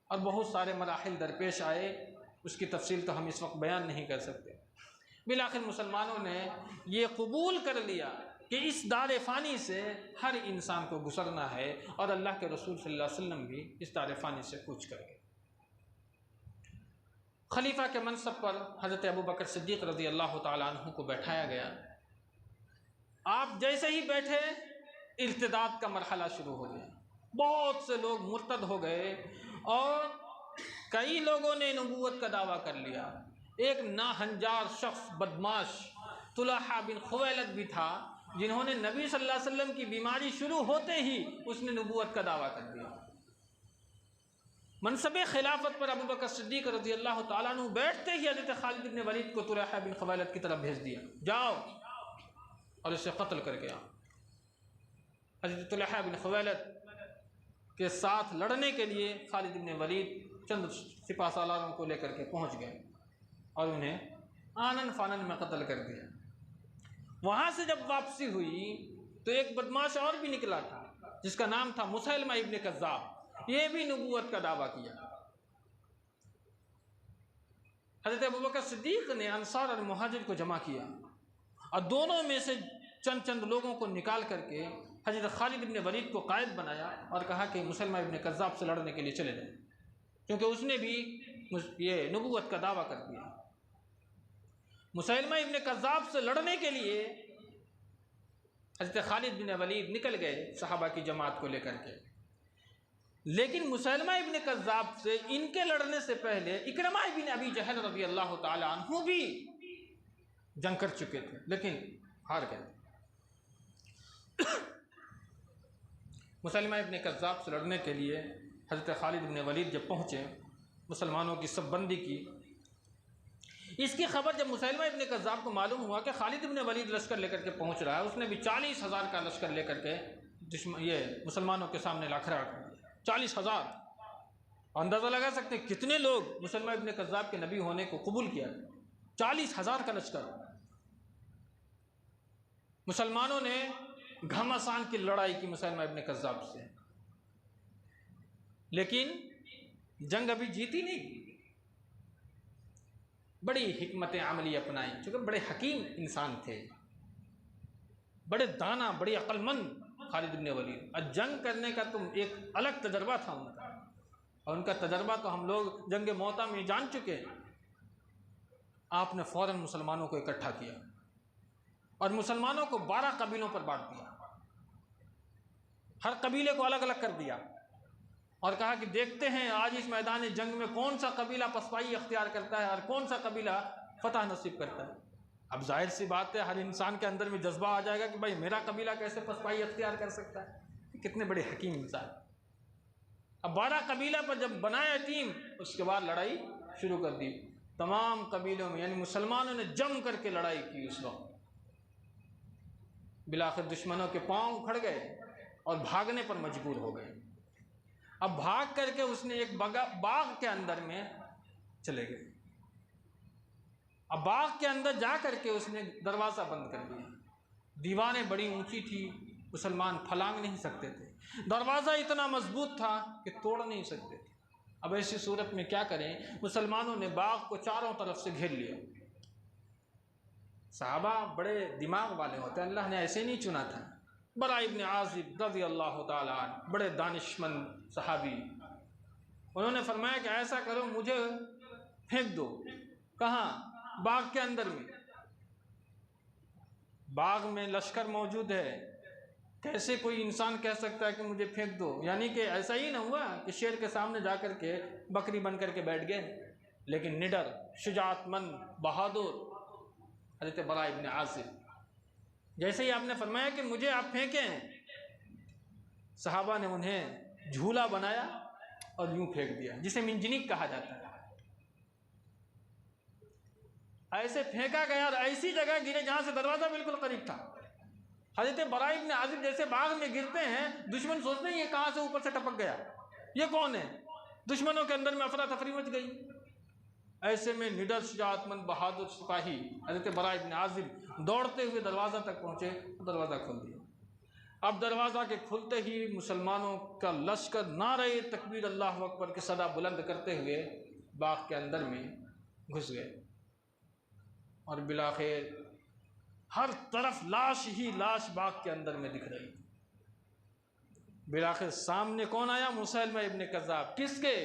Speaker 2: اور بہت سارے مراحل درپیش آئے، اس کی تفصیل تو ہم اس وقت بیان نہیں کر سکتے۔ بالآخر مسلمانوں نے یہ قبول کر لیا کہ اس دار فانی سے ہر انسان کو گزرنا ہے، اور اللہ کے رسول صلی اللہ علیہ وسلم بھی اس دار فانی سے کوچ کر گئے۔ خلیفہ کے منصب پر حضرت ابوبکر صدیق رضی اللہ تعالیٰ عنہ کو بیٹھایا گیا۔ آپ جیسے ہی بیٹھے ارتداد کا مرحلہ شروع ہو گیا، بہت سے لوگ مرتد ہو گئے، اور کئی لوگوں نے نبوت کا دعویٰ کر لیا۔ ایک ناہنجار شخص بدماش طلحہ بن خویلد بھی تھا، جنہوں نے نبی صلی اللہ علیہ وسلم کی بیماری شروع ہوتے ہی اس نے نبوت کا دعویٰ کر دیا۔ منصب خلافت پر ابوبکر صدیق رضی اللہ تعالیٰ عنہ بیٹھتے ہی حضرت خالد بن ولید کو طلحہ بن خویلد کی طرف بھیج دیا، جاؤ اور اسے قتل کر کے آؤ۔ حضرت طلحہ بن خویلد کے ساتھ لڑنے کے لیے خالد بن ولید چند سپہ سالاروں کو لے کر کے پہنچ گئے اور انہیں آنن فانن میں قتل کر دیا۔ وہاں سے جب واپسی ہوئی تو ایک بدماش اور بھی نکلا تھا جس کا نام تھا مسیلمہ ابن کذاب، یہ بھی نبوت کا دعویٰ کیا۔ حضرت ابوبکر صدیق نے انصار اور مہاجر کو جمع کیا اور دونوں میں سے چند لوگوں کو نکال کر کے حضرت خالد بن ولید کو قائد بنایا اور کہا کہ مسلمہ ابن کذاب سے لڑنے کے لیے چلے جائیں، کیونکہ اس نے بھی یہ نبوت کا دعویٰ کر دیا۔ مسلمہ ابن کذاب سے لڑنے کے لیے حضرت خالد بن ولید نکل گئے صحابہ کی جماعت کو لے کر کے، لیکن مسلمہ ابن کذاب سے ان کے لڑنے سے پہلے اکرمہ ابن ابی جہل رضی اللہ تعالی عنہ بھی جنگ کر چکے تھے لیکن ہار گئے۔ مسلمہ ابن کذاب سے لڑنے کے لیے حضرت خالد بن ولید جب پہنچے، مسلمانوں کی سب بندی کی۔ اس کی خبر جب مسلمہ ابن کذاب کو معلوم ہوا کہ خالد بن ولید لشکر لے کر کے پہنچ رہا ہے، اس نے بھی 40,000 کا لشکر لے کر کے یہ مسلمانوں کے سامنے لا کھڑا کر دیا۔ 40,000، اندازہ لگا سکتے ہیں کتنے لوگ مسلمہ ابن کذاب کے نبی ہونے کو قبول کیا۔ 40,000 کا لشکر۔ مسلمانوں نے گھمسان کی لڑائی کی مسلمہ ابن کذاب سے، لیکن جنگ ابھی جیتی نہیں۔ بڑی حکمت عملی اپنائی، چونکہ بڑے حکیم انسان تھے، بڑے دانا، بڑے عقل مند خالد بن ولید۔ اور جنگ کرنے کا تو ایک الگ تجربہ تھا ان کا، اور ان کا تجربہ تو ہم لوگ جنگ موتا میں جان چکے۔ آپ نے فوراً مسلمانوں کو اکٹھا کیا اور مسلمانوں کو 12 قبیلوں پر بانٹ دیا، ہر قبیلے کو الگ الگ کر دیا اور کہا کہ دیکھتے ہیں آج اس میدان جنگ میں کون سا قبیلہ پسپائی اختیار کرتا ہے اور کون سا قبیلہ فتح نصیب کرتا ہے۔ اب ظاہر سی بات ہے ہر انسان کے اندر میں جذبہ آ جائے گا کہ بھائی میرا قبیلہ کیسے پسپائی اختیار کر سکتا ہے۔ کتنے بڑے حکیم انسان۔ اب 12 قبیلہ پر جب بنایا ٹیم، اس کے بعد لڑائی شروع کر دی تمام قبیلوں میں، یعنی مسلمانوں نے جم کر کے لڑائی کی۔ اس وقت بالآخر دشمنوں کے پاؤں اکھڑ گئے اور بھاگنے پر مجبور ہو گئے۔ اب بھاگ کر کے اس نے ایک باغ کے اندر میں چلے گئے۔ اب باغ کے اندر جا کر کے اس نے دروازہ بند کر دیا۔ دیواریں بڑی اونچی تھی، مسلمان پھلانگ نہیں سکتے تھے، دروازہ اتنا مضبوط تھا کہ توڑ نہیں سکتے تھے۔ اب ایسی صورت میں کیا کریں؟ مسلمانوں نے باغ کو چاروں طرف سے گھیر لیا۔ صحابہ بڑے دماغ والے ہوتے ہیں، اللہ نے ایسے نہیں چنا تھا۔ برا ابن عازب رضی اللہ تعالیٰ عنہ، بڑے دانشمند صحابی، انہوں نے فرمایا کہ ایسا کرو مجھے پھینک دو۔ کہاں؟ باغ کے اندر میں۔ باغ میں لشکر موجود ہے، کیسے کوئی انسان کہہ سکتا ہے کہ مجھے پھینک دو؟ یعنی کہ ایسا ہی نہ ہوا کہ شیر کے سامنے جا کر کے بکری بن کر کے بیٹھ گئے، لیکن نڈر، شجاعت مند، بہادر حضرت برا ابن عازب، جیسے ہی آپ نے فرمایا کہ مجھے آپ پھینکیں، صحابہ نے انہیں جھولا بنایا اور یوں پھینک دیا، جسے منجنیق کہا جاتا ہے۔ ایسے پھینکا گیا اور ایسی جگہ گرے جہاں سے دروازہ بالکل قریب تھا۔ حضرت برا ابن عازب جیسے باغ میں گرتے ہیں، دشمن سوچتے ہیں یہ کہاں سے اوپر سے ٹپک گیا، یہ کون ہے؟ دشمنوں کے اندر میں افراتفری مچ گئی۔ ایسے میں نڈر، شجاعت مند، بہادر سپاہی حضرت برا ابن عازب دوڑتے ہوئے دروازہ تک پہنچے، دروازہ کھول دیا۔ اب دروازہ کے کھلتے ہی مسلمانوں کا لشکر نعرہ تکبیر اللہ اکبر کی صدا بلند کرتے ہوئے باغ کے اندر میں گھس گئے، اور بالآخر ہر طرف لاش ہی لاش باغ کے اندر میں دکھ رہی تھی۔ بالآخر سامنے کون آیا؟ مسیلمہ ابن کذاب۔ کس کے؟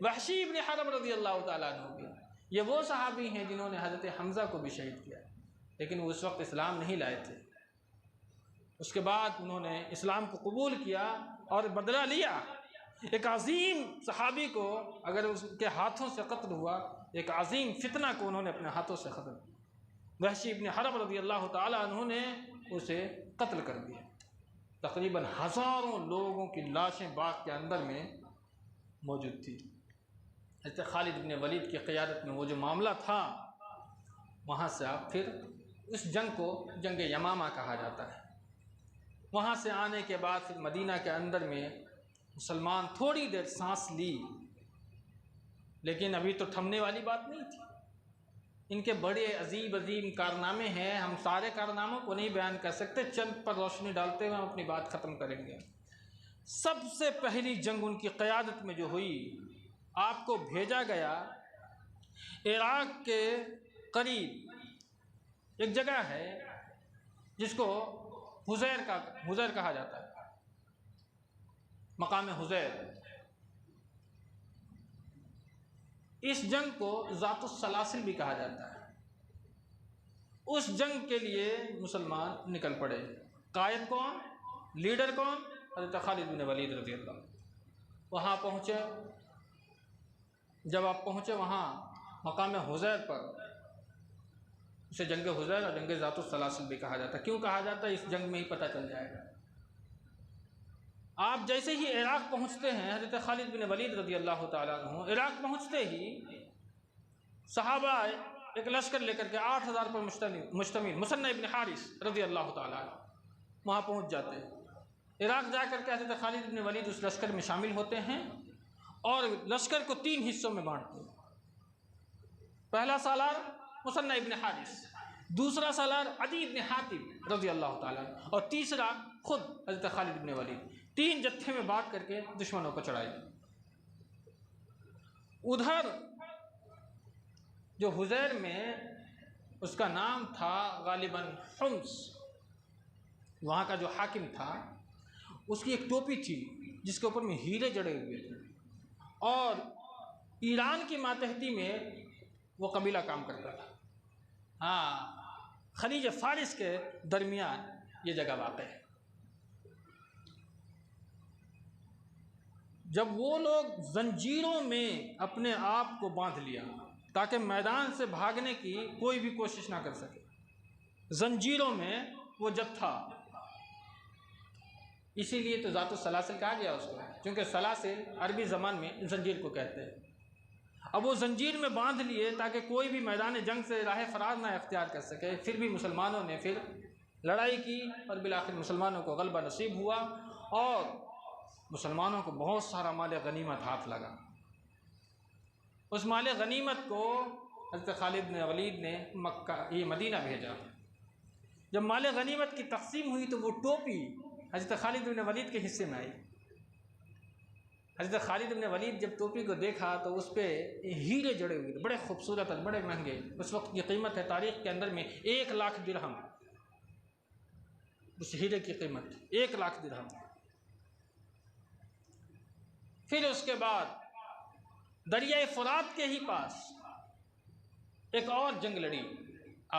Speaker 2: وحشی ابن حرب رضی اللہ تعالیٰ عنہ کے۔ یہ وہ صحابی ہیں جنہوں نے حضرت حمزہ کو بھی شہید کیا، لیکن وہ اس وقت اسلام نہیں لائے تھے۔ اس کے بعد انہوں نے اسلام کو قبول کیا اور بدلہ لیا۔ ایک عظیم صحابی کو اگر اس کے ہاتھوں سے قتل ہوا، ایک عظیم فتنہ کو انہوں نے اپنے ہاتھوں سے ختم کیا۔ وحشی ابن حرب رضی اللہ تعالیٰ عنہ نے اسے قتل کر دیا۔ تقریباً ہزاروں لوگوں کی لاشیں باغ کے اندر میں موجود تھی۔ حضرت خالد بن ولید کی قیادت میں وہ جو معاملہ تھا، وہاں سے آپ پھر اس جنگ کو جنگ یمامہ کہا جاتا ہے۔ وہاں سے آنے کے بعد پھر مدینہ کے اندر میں مسلمان تھوڑی دیر سانس لی، لیکن ابھی تو تھمنے والی بات نہیں تھی۔ ان کے بڑے عظیم عظیم کارنامے ہیں، ہم سارے کارناموں کو نہیں بیان کر سکتے، چند پر روشنی ڈالتے ہوئے ہم اپنی بات ختم کریں گے۔ سب سے پہلی جنگ ان کی قیادت میں جو ہوئی، آپ کو بھیجا گیا عراق کے قریب ایک جگہ ہے جس کو حزیر کہا جاتا ہے، مقام حزیر۔ اس جنگ کو ذات السلاسل بھی کہا جاتا ہے۔ اس جنگ کے لیے مسلمان نکل پڑے۔ قائد کون؟ لیڈر کون؟ حضرت خالد بن ولید رضی اللہ عنہ۔ وہاں پہنچے، جب آپ پہنچے وہاں مقام حزیر پر، اسے جنگ حزیر اور جنگ ذات السلاسل بھی کہا جاتا ہے۔ کیوں کہا جاتا ہے اس جنگ میں ہی پتہ چل جائے گا۔ آپ جیسے ہی عراق پہنچتے ہیں، حضرت خالد بن ولید رضی اللہ تعالیٰ عنہ عراق پہنچتے ہی صحابہ ایک لشکر لے کر کے 8,000 پر مشتمل مصنع ابن حارث رضی اللہ تعالیٰ عنہ وہاں پہنچ جاتے ہیں۔ عراق جا کر کے حضرت خالد بن ولید اس لشکر میں شامل ہوتے ہیں اور لشکر کو 3 حصوں میں بانٹتے ہیں۔ پہلا سالار مصنع ابن حارث، دوسرا سالار عدی ابن حاتم رضی اللہ تعالیٰ عنہ، اور تیسرا خود حضرت خالد بن ولید۔ 3 جتھے میں بانٹ کر کے دشمنوں کو چڑھائی۔ ادھر جو حزیر میں اس کا نام تھا غالباً حمص، وہاں کا جو حاکم تھا، اس کی ایک ٹوپی تھی جس کے اوپر میں ہیرے جڑے ہوئے تھے، اور ایران کی ماتحتی میں وہ قبیلہ کام کرتا تھا۔ خلیج فارس کے درمیان یہ جگہ واقع ہے۔ جب وہ لوگ زنجیروں میں اپنے آپ کو باندھ لیا تاکہ میدان سے بھاگنے کی کوئی بھی کوشش نہ کر سکے، زنجیروں میں وہ جتھا، اسی لیے تو ذات السلاسل کہا گیا اس کو، کیونکہ سلاسل عربی زبان میں زنجیر کو کہتے ہیں۔ اب وہ زنجیر میں باندھ لیے تاکہ کوئی بھی میدان جنگ سے راہ فرار نہ اختیار کر سکے۔ پھر بھی مسلمانوں نے پھر لڑائی کی اور بالآخر مسلمانوں کو غلبہ نصیب ہوا اور مسلمانوں کو بہت سارا مال غنیمت ہاتھ لگا۔ اس مال غنیمت کو حضرت خالد بن ولید نے مدینہ بھیجا۔ جب مال غنیمت کی تقسیم ہوئی تو وہ ٹوپی حضرت خالد بن ولید کے حصے میں آئی۔ حضرت خالد بن ولید جب ٹوپی کو دیکھا تو اس پہ ہیرے جڑے ہوئے تھے، بڑے خوبصورت اور بڑے مہنگے۔ اس وقت کی قیمت ہے تاریخ کے اندر میں 1,00,000 درہم، اس ہیرے کی قیمت 1,00,000 درہم۔ پھر اس کے بعد دریائے فرات کے ہی پاس ایک اور جنگ لڑی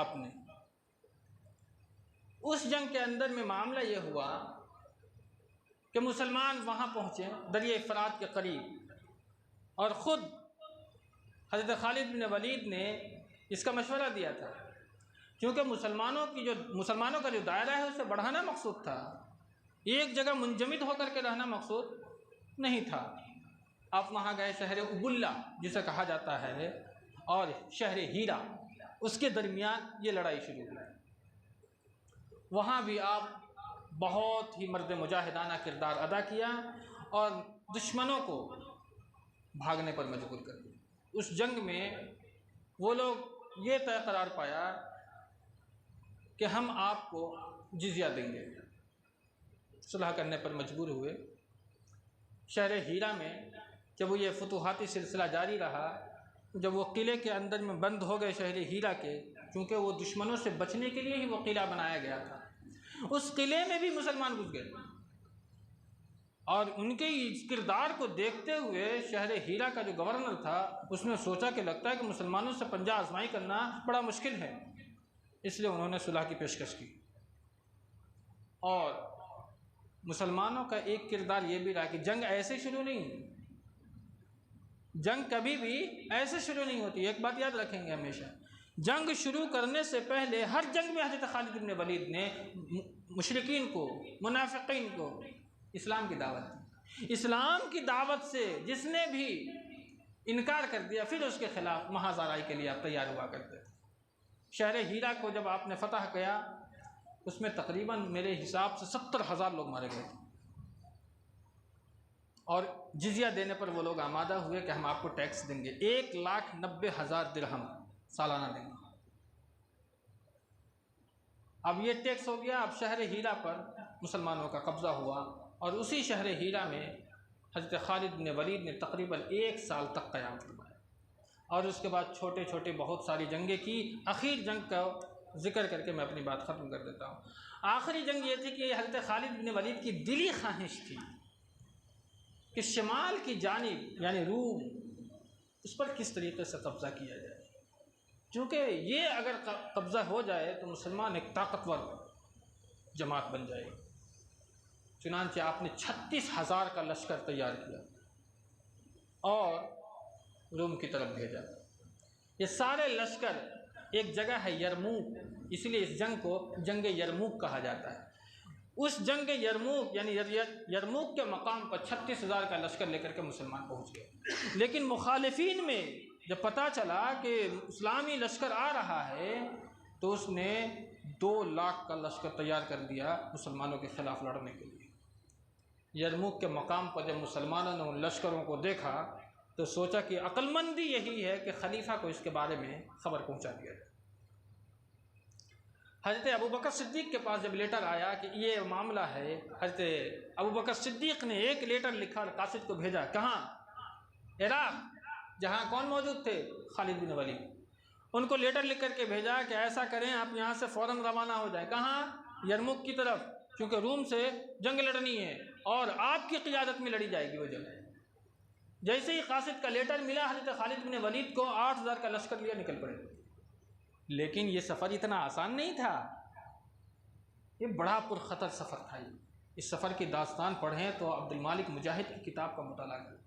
Speaker 2: آپ نے۔ اس جنگ کے اندر میں معاملہ یہ ہوا کہ مسلمان وہاں پہنچے دریائے فرات کے قریب، اور خود حضرت خالد بن ولید نے اس کا مشورہ دیا تھا، کیونکہ مسلمانوں کا جو دائرہ ہے اسے بڑھانا مقصود تھا، ایک جگہ منجمد ہو کر کے رہنا مقصود نہیں تھا۔ آپ وہاں گئے، شہر ابلا جسے کہا جاتا ہے اور شہر ہیرا، اس کے درمیان یہ لڑائی شروع ہوئی۔ وہاں بھی آپ بہت ہی مرد مجاہدانہ کردار ادا کیا اور دشمنوں کو بھاگنے پر مجبور کر دیا۔ اس جنگ میں وہ لوگ یہ طے قرار پایا کہ ہم آپ کو جزیہ دیں گے، صلح کرنے پر مجبور ہوئے۔ شہر ہیرا میں جب وہ یہ فتوحاتی سلسلہ جاری رہا، جب وہ قلعے کے اندر میں بند ہو گئے شہر ہیرا کے، کیونکہ وہ دشمنوں سے بچنے کے لیے ہی وہ قلعہ بنایا گیا تھا، اس قلعے میں بھی مسلمان گھس گئے، اور ان کے اس کردار کو دیکھتے ہوئے شہر ہیرا کا جو گورنر تھا اس نے سوچا کہ لگتا ہے کہ مسلمانوں سے پنجہ آزمائی کرنا بڑا مشکل ہے، اس لیے انہوں نے صلح کی پیشکش کی۔ اور مسلمانوں کا ایک کردار یہ بھی رہا کہ جنگ ایسے شروع نہیں ہوئی، جنگ کبھی بھی ایسے شروع نہیں ہوتی۔ ایک بات یاد رکھیں گے ہمیشہ، جنگ شروع کرنے سے پہلے ہر جنگ میں حضرت خالد بن ولید نے مشرکین کو، منافقین کو اسلام کی دعوت دی۔ اسلام کی دعوت سے جس نے بھی انکار کر دیا پھر اس کے خلاف محاذ آرائی کے لیے آپ تیار ہوا کرتے تھے۔ شہر ہیرا کو جب آپ نے فتح کیا، اس میں تقریباً میرے حساب سے 70,000 لوگ مارے گئے تھے، اور جزیہ دینے پر وہ لوگ آمادہ ہوئے کہ ہم آپ کو ٹیکس دیں گے، 1,90,000 درہم سالانہ دیں گے۔ اب یہ ٹیکس ہو گیا۔ اب شہر ہیرا پر مسلمانوں کا قبضہ ہوا، اور اسی شہر ہیرا میں حضرت خالد بن ولید نے تقریباً 1 سال تک قیام فرمایا، اور اس کے بعد چھوٹے چھوٹے بہت ساری جنگیں کی۔ آخری جنگ کا ذکر کر کے میں اپنی بات ختم کر دیتا ہوں۔ آخری جنگ یہ تھی کہ حضرت خالد بن ولید کی دلی خواہش تھی کہ شمال کی جانب یعنی روم، اس پر کس طریقے سے قبضہ کیا جائے، کیونکہ یہ اگر قبضہ ہو جائے تو مسلمان ایک طاقتور جماعت بن جائے گی۔ چنانچہ آپ نے 36,000 کا لشکر تیار کیا اور روم کی طرف بھیجا۔ یہ سارے لشکر ایک جگہ ہے یرموک، اس لیے اس جنگ کو جنگ یرموک کہا جاتا ہے۔ اس جنگ یرموک یعنی یرموک کے مقام پر 36,000 کا لشکر لے کر کے مسلمان پہنچ گئے، لیکن مخالفین میں جب پتہ چلا کہ اسلامی لشکر آ رہا ہے تو اس نے 2 لاکھ کا لشکر تیار کر دیا مسلمانوں کے خلاف لڑنے کے لیے۔ یرموک کے مقام پر جب مسلمانوں نے ان لشکروں کو دیکھا تو سوچا کہ عقل مندی یہی ہے کہ خلیفہ کو اس کے بارے میں خبر پہنچا دیا جائے۔ حضرت ابوبکر صدیق کے پاس جب لیٹر آیا کہ یہ معاملہ ہے، حضرت ابوبکر صدیق نے ایک لیٹر لکھا اور قاصد کو بھیجا، کہاں؟ عراق، جہاں کون موجود تھے؟ خالد بن ولید۔ ان کو لیٹر لکھ کر کے بھیجا کہ ایسا کریں آپ یہاں سے فوراً روانہ ہو جائیں۔ کہاں؟ یرموک کی طرف، کیونکہ روم سے جنگ لڑنی ہے اور آپ کی قیادت میں لڑی جائے گی وہ جنگ۔ جیسے ہی قاصد کا لیٹر ملا، حضرت خالد بن ولید کو 8,000 کا لشکر لیا نکل پڑے۔ لیکن یہ سفر اتنا آسان نہیں تھا، یہ بڑا پرخطر سفر تھا۔ اس سفر کی داستان پڑھیں تو عبد المالک مجاہد کی کتاب کا مطالعہ کریں۔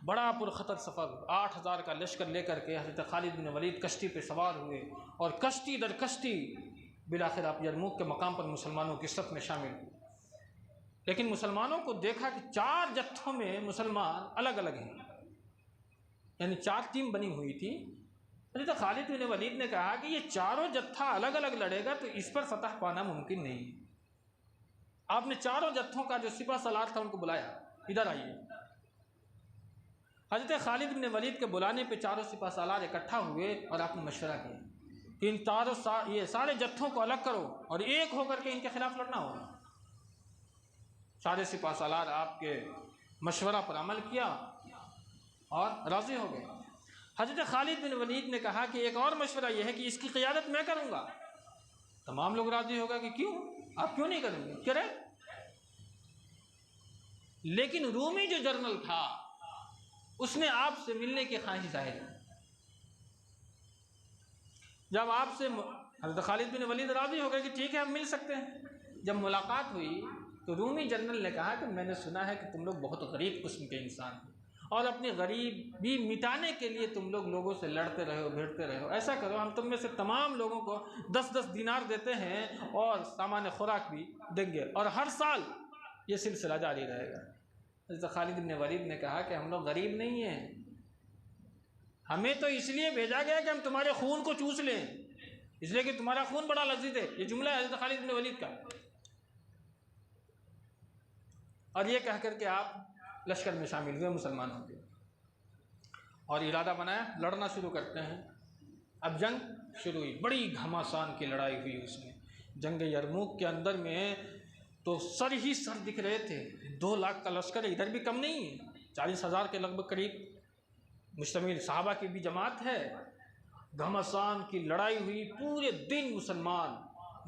Speaker 2: بڑا پرخطر سفر، 8,000 کا لشکر لے کر کے حضرت خالد بن ولید کشتی پہ سوار ہوئے، اور کشتی در کشتی بالآخر آپ یرموک کے مقام پر مسلمانوں کی صف میں شامل ہوئے۔ لیکن مسلمانوں کو دیکھا کہ 4 جتھوں میں مسلمان الگ الگ ہیں، یعنی 4 ٹیم بنی ہوئی تھی۔ حضرت خالد بن ولید نے کہا کہ یہ چاروں جتھا الگ الگ لڑے گا تو اس پر فتح پانا ممکن نہیں۔ آپ نے چاروں جتھوں کا جو سپہ سالار تھا ان کو بلایا، ادھر آئیے۔ حضرت خالد بن ولید کے بلانے پہ چاروں سپہ سالار اکٹھا ہوئے اور آپ نے مشورہ کیا کہ ان یہ سارے جتھوں کو الگ کرو اور ایک ہو کر کے ان کے خلاف لڑنا ہوگا۔ سارے سپہ سالار آپ کے مشورہ پر عمل کیا اور راضی ہو گئے۔ حضرت خالد بن ولید نے کہا کہ ایک اور مشورہ یہ ہے کہ اس کی قیادت میں کروں گا۔ تمام لوگ راضی ہو گئے کہ کیوں؟ آپ کیوں نہیں کریں گے؟ کریں۔ لیکن رومی جو جنرل تھا اس نے آپ سے ملنے کی خواہش ظاہر کی۔ جب آپ سے حضرت خالد بن ولید راضی ہو گئے کہ ٹھیک ہے ہم مل سکتے ہیں، جب ملاقات ہوئی تو رومی جنرل نے کہا کہ میں نے سنا ہے کہ تم لوگ بہت غریب قسم کے انسان ہو، اور اپنی غریبی مٹانے کے لیے تم لوگوں سے لڑتے رہے ہو، بھیڑتے رہے ہو۔ ایسا کرو، ہم تم میں سے تمام لوگوں کو 10-10 دینار دیتے ہیں اور سامان خوراک بھی دیں گے، اور ہر سال یہ سلسلہ جاری رہے گا۔ حضرت خالد بن ولید نے کہا کہ ہم لوگ غریب نہیں ہیں، ہمیں تو اس لیے بھیجا گیا کہ ہم تمہارے خون کو چوس لیں، اس لیے کہ تمہارا خون بڑا لذیذ ہے۔ یہ جملہ ہے حضرت خالد بن ولید کا۔ اور یہ کہہ کر کے آپ لشکر میں شامل ہوئے مسلمانوں کے، اور ارادہ بنایا لڑنا شروع کرتے ہیں۔ اب جنگ شروع ہوئی، بڑی گھماسان کی لڑائی ہوئی اس میں۔ جنگ یرموک کے اندر میں تو سر ہی سر دکھ رہے تھے۔ 2 لاکھ کا لشکر ادھر بھی کم نہیں ہے، 40,000 کے لگ بھگ قریب مشتمل صحابہ کی بھی جماعت ہے۔ گھماسان کی لڑائی ہوئی، پورے دن مسلمان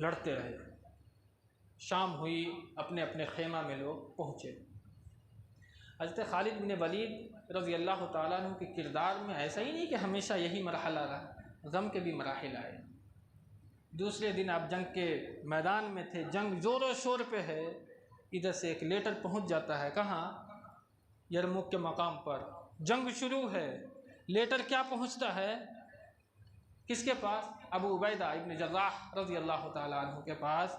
Speaker 2: لڑتے رہے۔ شام ہوئی، اپنے اپنے خیمہ میں لوگ پہنچے۔ حضرت خالد بن ولید رضی اللہ تعالیٰ عنہ کے کردار میں ایسا ہی نہیں کہ ہمیشہ یہی مرحلہ رہا، غم کے بھی مراحل آئے۔ دوسرے دن آپ جنگ کے میدان میں تھے، جنگ زور و شور پہ ہے، ادھر سے ایک لیٹر پہنچ جاتا ہے، کہاں؟ یرموک کے مقام پر جنگ شروع ہے۔ لیٹر کیا پہنچتا ہے؟ کس کے پاس؟ ابو عبیدہ ابن جراح رضی اللہ تعالیٰ عنہ کے پاس،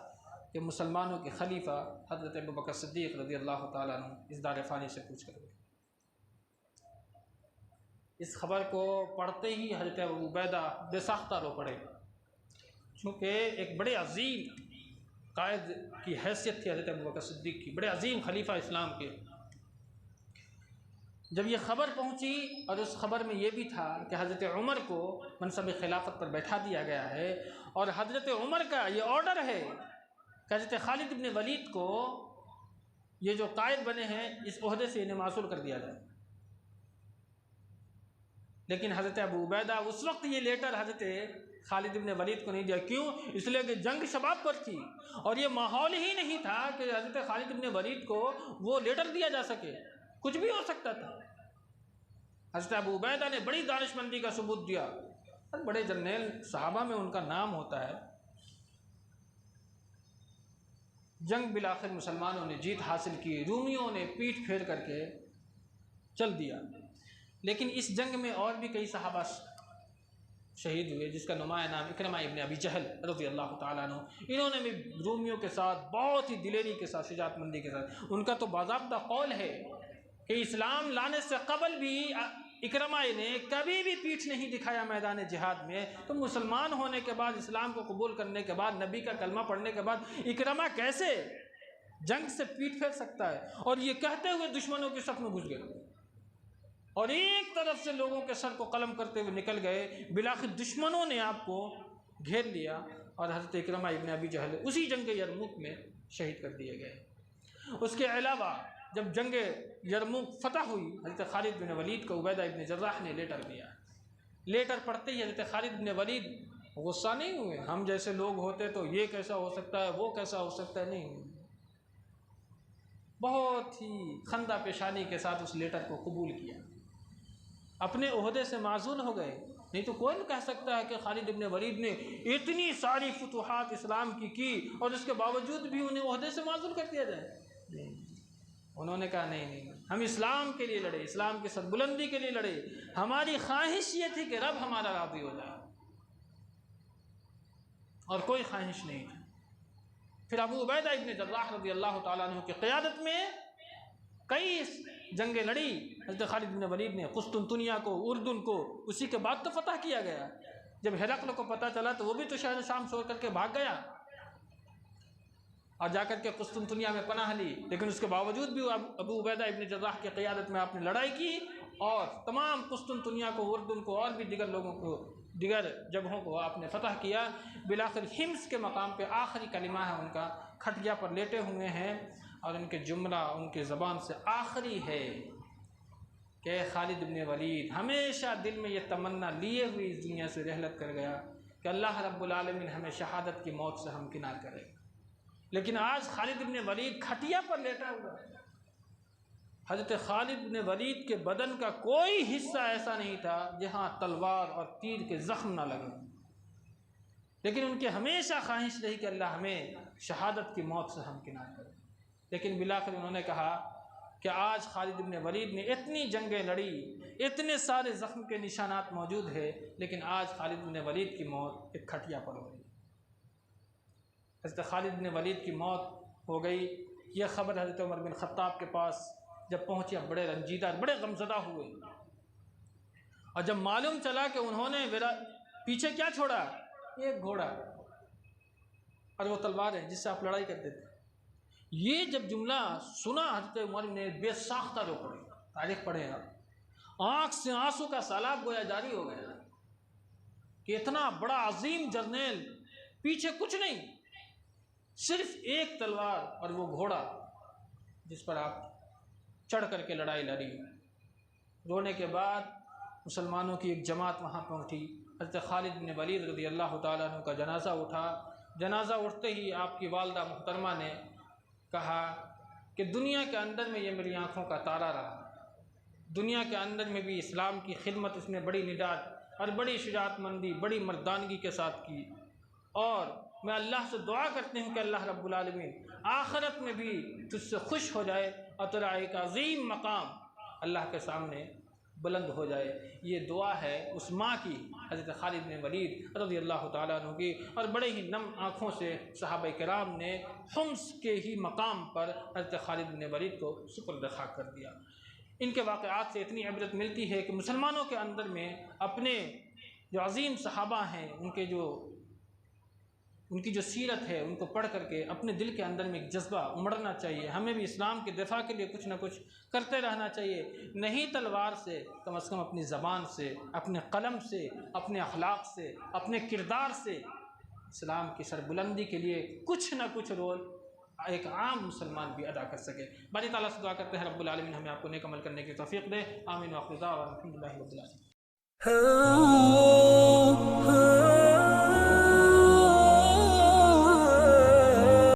Speaker 2: کہ مسلمانوں کے خلیفہ حضرت ابوبکر صدیق رضی اللہ تعالیٰ عنہ اس دار فانی سے پوچھ کر گئے۔ اس خبر کو پڑھتے ہی حضرت ابو عبیدہ بے ساختہ رو پڑے، چونکہ ایک بڑے عظیم قائد کی حیثیت تھی حضرت ابوبکر صدیق کی، بڑے عظیم خلیفہ اسلام کے۔ جب یہ خبر پہنچی اور اس خبر میں یہ بھی تھا کہ حضرت عمر کو منصب خلافت پر بیٹھا دیا گیا ہے اور حضرت عمر کا یہ آرڈر ہے کہ حضرت خالد بن ولید کو یہ جو قائد بنے ہیں اس عہدے سے انہیں معزول کر دیا جائے، لیکن حضرت ابو عبیدہ اس وقت یہ لیٹر حضرت خالد بن ولید کو نہیں دیا۔ کیوں؟ اس لیے کہ جنگ شباب پر تھی اور یہ ماحول ہی نہیں تھا کہ حضرت خالد بن ولید کو وہ لیٹر دیا جا سکے، کچھ بھی ہو سکتا تھا۔ حضرت ابو عبیدہ نے بڑی دانش مندی کا ثبوت دیا، اور بڑے جرنیل صحابہ میں ان کا نام ہوتا ہے۔ جنگ بالآخر مسلمانوں نے جیت حاصل کی، رومیوں نے پیٹھ پھیر کر کے چل دیا، لیکن اس جنگ میں اور بھی کئی صحابہ شہید ہوئے، جس کا نمایاں نام اکرمہ ابن ابی جہل رضی اللہ تعالیٰ عنہ۔ انہوں نے بھی رومیوں کے ساتھ بہت ہی دلیری کے ساتھ، شجاعت مندی کے ساتھ، ان کا تو باضابطہ قول ہے کہ اسلام لانے سے قبل بھی اکرمہ نے کبھی بھی پیٹھ نہیں دکھایا میدان جہاد میں، تو مسلمان ہونے کے بعد، اسلام کو قبول کرنے کے بعد، نبی کا کلمہ پڑھنے کے بعد اکرمہ کیسے جنگ سے پیٹھ پھیر سکتا ہے؟ اور یہ کہتے ہوئے دشمنوں کی صف میں گھس گئے اور ایک طرف سے لوگوں کے سر کو قلم کرتے ہوئے نکل گئے۔ بالآخر دشمنوں نے آپ کو گھیر لیا اور حضرت اکرمہ ابن ابی جہل اسی جنگ یرموک میں شہید کر دیے گئے۔ اس کے علاوہ جب جنگ یرموک فتح ہوئی، حضرت خالد بن ولید کو عبیدہ ابن جراح نے لیٹر دیا۔ لیٹر پڑھتے ہی حضرت خالد بن ولید غصہ نہیں ہوئے، ہم جیسے لوگ ہوتے تو یہ کیسا ہو سکتا ہے، وہ کیسا ہو سکتا ہے، نہیں، بہت ہی خندہ پیشانی کے ساتھ اس لیٹر کو قبول کیا، اپنے عہدے سے معزول ہو گئے۔ نہیں تو کوئی کہہ سکتا ہے کہ خالد بن ولید نے اتنی ساری فتوحات اسلام کی اور اس کے باوجود بھی انہیں عہدے سے معزول کر دیا جائے؟ نہیں، انہوں نے کہا نہیں، ہم اسلام کے لیے لڑے، اسلام کی سربلندی کے لیے لڑے، ہماری خواہش یہ تھی کہ رب ہمارا راضی ہو جائے، اور کوئی خواہش نہیں تھی۔ پھر ابو عبیدہ ابن جراح رضی اللہ تعالیٰ عنہ کی قیادت میں کئی جنگیں لڑی۔ حضرت خالد بن ولید نے قسطنطنیہ کو، اردن کو، اسی کے بعد تو فتح کیا گیا۔ جب ہرقل کو پتہ چلا تو وہ بھی تو شہر شام چھوڑ کر کے بھاگ گیا اور جا کر کے قسطنطنیہ میں پناہ لی، لیکن اس کے باوجود بھی ابو عبیدہ ابن جراح کی قیادت میں آپ نے لڑائی کی اور تمام قسطنطنیہ کو، اردن کو اور بھی دیگر لوگوں کو، دیگر جگہوں کو آپ نے فتح کیا۔ بالآخر حمص کے مقام پہ آخری کلمہ ہے ان کا، کھٹیا پر لیٹے ہوئے ہیں اور ان کے جملہ ان کی زبان سے آخری ہے کہ خالد بن ولید ہمیشہ دل میں یہ تمنا لیے ہوئی اس دنیا سے رحلت کر گیا کہ اللہ رب العالمین ہمیں شہادت کی موت سے ہمکنار کرے، لیکن آج خالد بن ولید کھٹیا پر لیٹا ہوا ہے۔ حضرت خالد بن ولید کے بدن کا کوئی حصہ ایسا نہیں تھا جہاں تلوار اور تیر کے زخم نہ لگے، لیکن ان کی ہمیشہ خواہش رہی کہ اللہ ہمیں شہادت کی موت سے ہمکنار کرے۔ لیکن بالآخر انہوں نے کہا کہ آج خالد بن ولید نے اتنی جنگیں لڑی، اتنے سارے زخم کے نشانات موجود ہیں، لیکن آج خالد بن ولید کی موت ایک کھٹیا پر ہو گئی۔ حضرت خالد بن ولید کی موت ہو گئی، یہ خبر حضرت عمر بن خطاب کے پاس جب پہنچی، اب بڑے رنجیدہ، بڑے غمزدہ ہوئے، اور جب معلوم چلا کہ انہوں نے پیچھے کیا چھوڑا، ایک گھوڑا اور وہ تلوار ہے جس سے آپ لڑائی کرتے تھے، یہ جب جملہ سنا حضرت عمر نے بے ساختہ رو پڑے، تاریخ پڑھے آپ، آنکھ سے آنسو کا سیلاب گویا جاری ہو گیا کہ اتنا بڑا عظیم جرنیل، پیچھے کچھ نہیں، صرف ایک تلوار اور وہ گھوڑا جس پر آپ چڑھ کر کے لڑائی لڑی۔ رونے کے بعد مسلمانوں کی ایک جماعت وہاں پہنچی، حضرت خالد بن ولید رضی اللہ تعالیٰ عنہ کا جنازہ اٹھا۔ جنازہ اٹھتے ہی آپ کی والدہ محترمہ نے کہا کہ دنیا کے اندر میں یہ میری آنکھوں کا تارا رہا، دنیا کے اندر میں بھی اسلام کی خدمت اس نے بڑی نڈات اور بڑی شجاعت مندی، بڑی مردانگی کے ساتھ کی، اور میں اللہ سے دعا کرتی ہوں کہ اللہ رب العالمین آخرت میں بھی تجھ سے خوش ہو جائے اور تیرا ایک عظیم مقام اللہ کے سامنے بلند ہو جائے۔ یہ دعا ہے اس ماں کی، حضرت خالد بن ولید رضی اللہ تعالیٰ عنہ کی، اور بڑے ہی نم آنکھوں سے صحابہ کرام نے حمص کے ہی مقام پر حضرت خالد بن ولید کو سپرد خاک کر دیا۔ ان کے واقعات سے اتنی عبرت ملتی ہے کہ مسلمانوں کے اندر میں اپنے جو عظیم صحابہ ہیں، ان کے جو ان کی جو سیرت ہے ان کو پڑھ کر کے اپنے دل کے اندر میں ایک جذبہ امڑنا چاہیے. ہمیں بھی اسلام کے دفاع کے لیے کچھ نہ کچھ کرتے رہنا چاہیے. نہیں تلوار سے، کم از کم اپنی زبان سے، اپنے قلم سے، اپنے اخلاق سے، اپنے کردار سے اسلام کی سربلندی کے لیے کچھ نہ کچھ رول ایک عام مسلمان بھی ادا کر سکے. باری تعالیٰ سے دعا کرتے ہیں رب العالمین ہمیں آپ کو نیک عمل کرنے کی توفیق دے. آمین. وآخر دعوانا الحمد للہ رب العالمین.